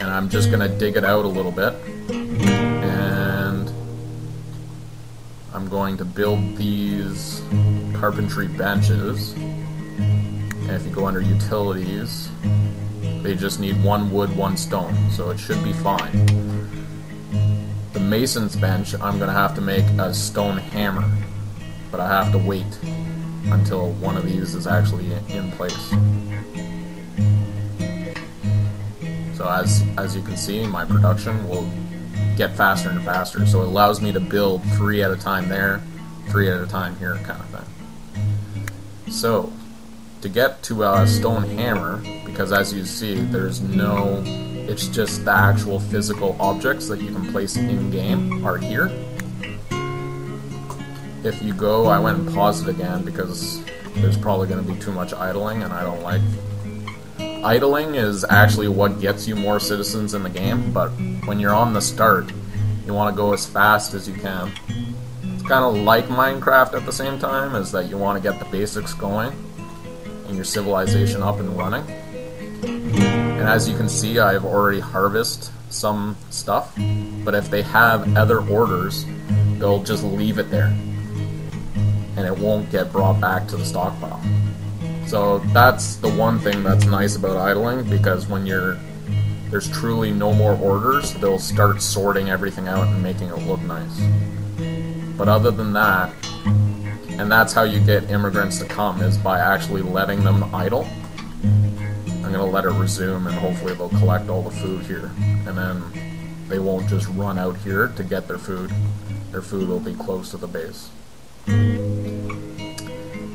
and I'm just going to dig it out a little bit, and I'm going to build these carpentry benches. And if you go under utilities, they just need 1 wood, 1 stone, so it should be fine. The mason's bench, I'm going to have to make a stone hammer, but I have to wait until one of these is actually in place. So as you can see, my production will get faster and faster, so it allows me to build 3 at a time there, 3 at a time here, kind of thing. So to get to a stone hammer, because as you see, it's just the actual physical objects that you can place in-game are here. If you go, I went and paused it again because there's probably going to be too much idling, and I don't like... Idling is actually what gets you more citizens in the game, but when you're on the start, you want to go as fast as you can. It's kind of like Minecraft at the same time, is that you want to get the basics going and your civilization up and running. And as you can see, I've already harvested some stuff, but if they have other orders, they'll just leave it there, and it won't get brought back to the stockpile. So that's the one thing that's nice about idling, because when there's truly no more orders, they'll start sorting everything out and making it look nice. But other than that, and that's how you get immigrants to come, is by actually letting them idle. I'm going to let it resume, and hopefully they'll collect all the food here, and then they won't just run out here to get their food. Their food will be close to the base.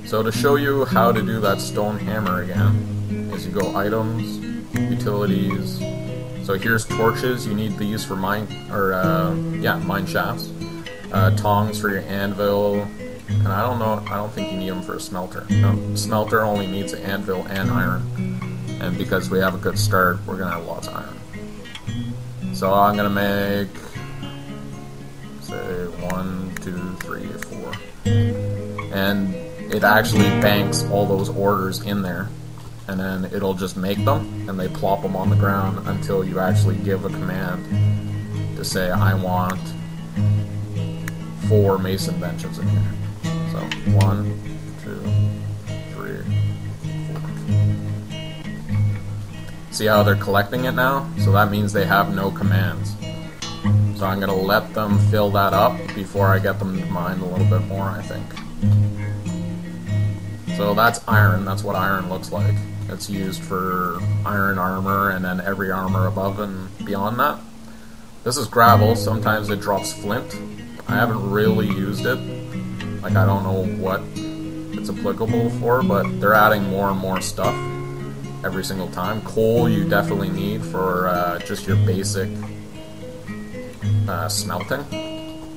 So to show you how to do that stone hammer again, is you go items, utilities. So here's torches. You need these for mine shafts. Tongs for your anvil, and I don't think you need them for a smelter. No, smelter only needs an anvil and iron. And because we have a good start, we're gonna have lots of iron. So I'm gonna make, say, 1, 2, 3, 4, and it actually banks all those orders in there, and then it'll just make them, and they plop them on the ground until you actually give a command to say, I want 4 mason benches in here. So 1, 2, 3, 4. See how they're collecting it now? So that means they have no commands. So I'm going to let them fill that up before I get them to mine a little bit more, I think. So that's iron. That's what iron looks like. It's used for iron armor, and then every armor above and beyond that. This is gravel. Sometimes it drops flint. I haven't really used it. Like, I don't know what it's applicable for, but they're adding more and more stuff every single time. Coal you definitely need for just your basic smelting.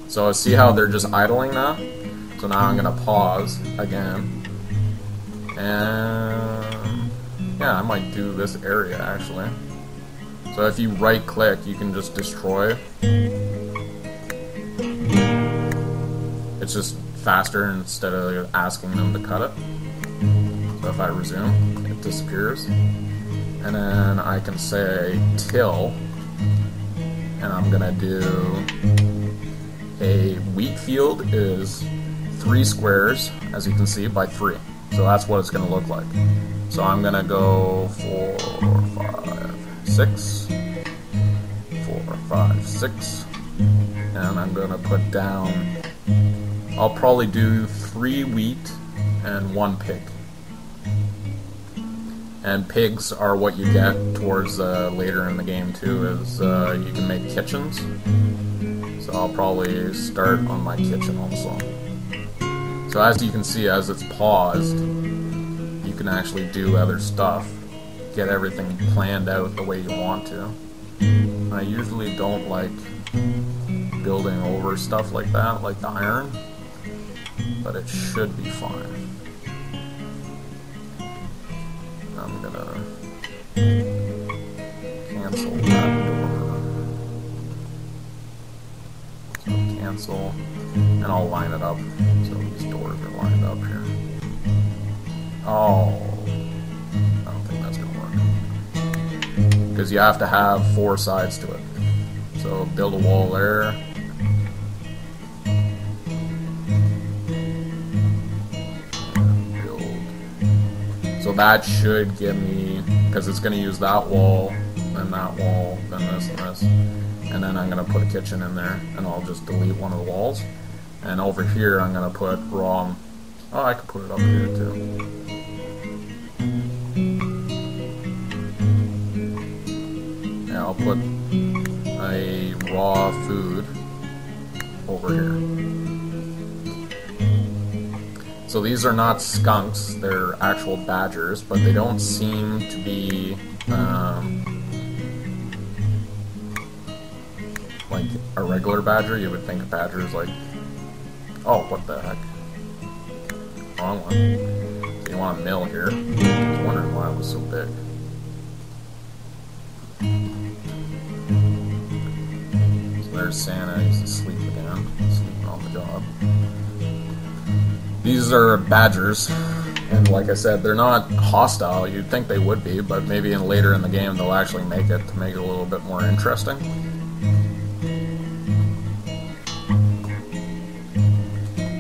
So see how they're just idling now? So now I'm going to pause again. And yeah, I might do this area actually. So if you right click, you can just destroy. It's just faster instead of asking them to cut it. So if I resume, it disappears. And then I can say till, and I'm gonna do a wheat field is 3 squares, as you can see, by 3. So that's what it's going to look like. So I'm going to go 4, 5, 6, 4, 5, 6, and I'm going to put down, I'll probably do 3 wheat and 1 pig. And pigs are what you get towards later in the game too, is you can make kitchens. So I'll probably start on my kitchen also. So as you can see, as it's paused, you can actually do other stuff, get everything planned out the way you want to. I usually don't like building over stuff like that, like the iron, but it should be fine. I'm gonna cancel that door. So cancel, and I'll line it up so these doors are lined up here. Oh, I don't think that's gonna work. because you have to have 4 sides to it. So build a wall there. So that should give me, because it's going to use that wall, then that wall, then this and this. And then I'm going to put a kitchen in there, and I'll just delete one of the walls. And over here I'm going to put raw. Oh, I could put it up here too. Yeah, I'll put a raw food over here. So these are not skunks, they're actual badgers, but they don't seem to be like a regular badger. You would think a badger is like, oh, what the heck? Wrong one. So you want a mill here. I was wondering why it was so big. So there's Santa, he's asleep again, sleeping on the job. These are badgers, and like I said, they're not hostile. You'd think they would be, but maybe later in the game they'll actually make it to make it a little bit more interesting.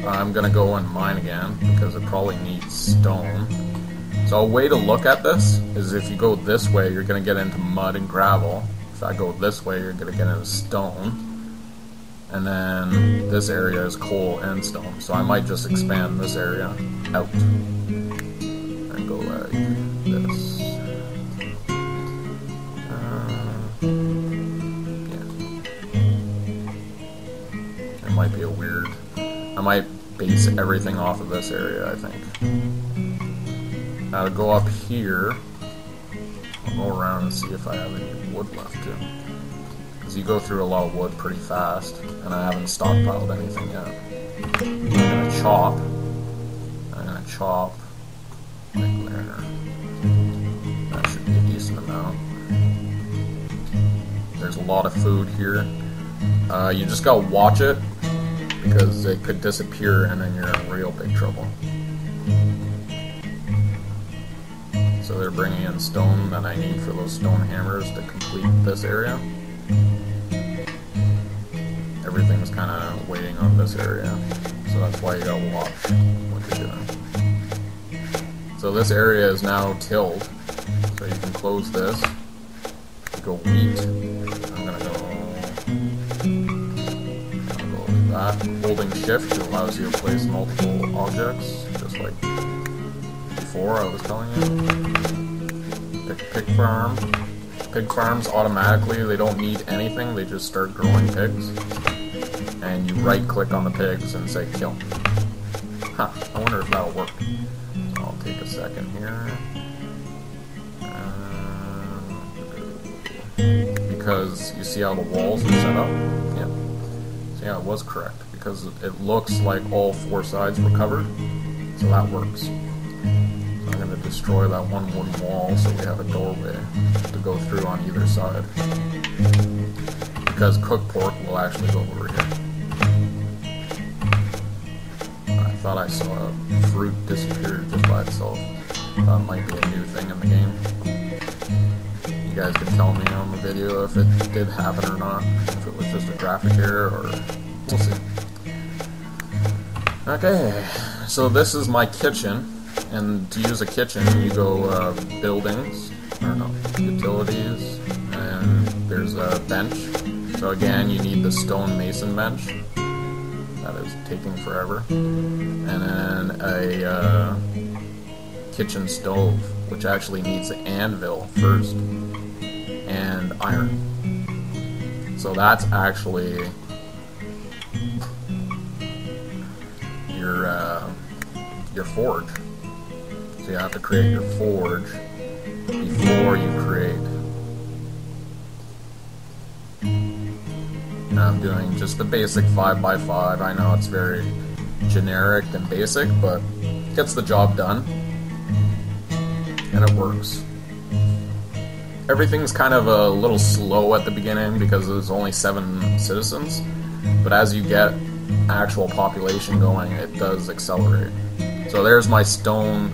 I'm gonna go and mine again because it probably needs stone. So a way to look at this is if you go this way, you're gonna get into mud and gravel. If I go this way, you're gonna get into stone. And then this area is coal and stone. So I might just expand this area out and go like this. Yeah. It might be a weird. I might base everything off of this area, I think. Now to go up here, I'll go around and see if I have any wood left too. You go through a lot of wood pretty fast, and I haven't stockpiled anything yet. I'm gonna chop like there. That should be a decent amount. There's a lot of food here. You just gotta watch it, because it could disappear and then you're in real big trouble. So they're bringing in stone that I need for those stone hammers to complete this area. Everything's kind of waiting on this area, so that's why you gotta watch what you're doing. So this area is now tilled, so you can close this. You go wheat. I'm gonna go like that. Holding shift allows you to place multiple objects, just like before I was telling you. Pick pig farm. Pig farms automatically, they don't need anything, they just start growing pigs. And you right click on the pigs and say kill. Huh, I wonder if that'll work. I'll take a second here. Because you see how the walls are set up? Yeah. So yeah, it was correct. Because it looks like all 4 sides were covered. So that works. I'm going to destroy that one wooden wall so we have a doorway to go through on either side. Because cooked pork will actually go over here. I thought I saw a fruit disappear just by itself. That might be a new thing in the game. You guys can tell me on the video if it did happen or not. If it was just a graphic error or... we'll see. Okay, so this is my kitchen. And to use a kitchen, you go buildings, or no, utilities, and there's a bench. So again, you need the stone mason bench. That is taking forever. And then a kitchen stove, which actually needs an anvil first, and iron. So that's actually your forge. So you have to create your forge before you create. And I'm doing just the basic 5x5. I know it's very generic and basic, but it gets the job done. And it works. Everything's kind of a little slow at the beginning because there's only 7 citizens. But as you get actual population going, it does accelerate. So there's my stone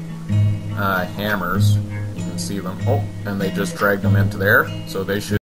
hammers. You can see them. Oh, and they just dragged them into there, so they should